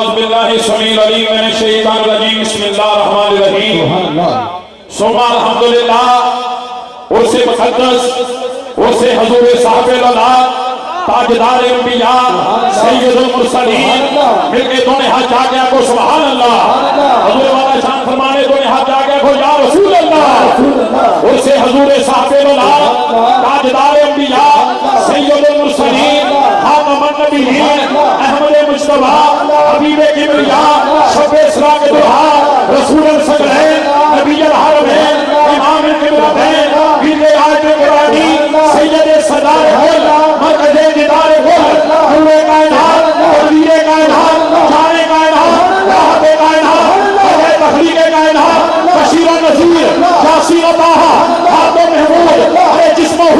اعوذ باللہ السمیع العلیم من الشیطان الرجیم بسم اللہ الرحمن الرحیم ثم الحمدللہ عرص مقدس عرص حضور صاحب اللہ تاجدار انبیاء سید المرسلین مل کے دونوں ہاتھ جاگیا کو سبحان اللہ حضور والا شان فرمانے دونوں ہاتھ جاگیا کو یا رسول اللہ عرص حضور صاحب اللہ تاجدار انبیاء سید المرسلین خاتم النبیین احمد مجتبی حبیب کبریا شب اسراء کے دہا رسول الثقلین نبی الحرمین امام القبلتین پیر آیت قرآنی سید صدار کل مرکز دیدار کل نور کائنات تدبیر کائنات جان کائنات راحت کائنات وجہ تخلیق کائنات بشیر و نذیر یاسین و طٰہٰ خاتم محمود ارے جسمہ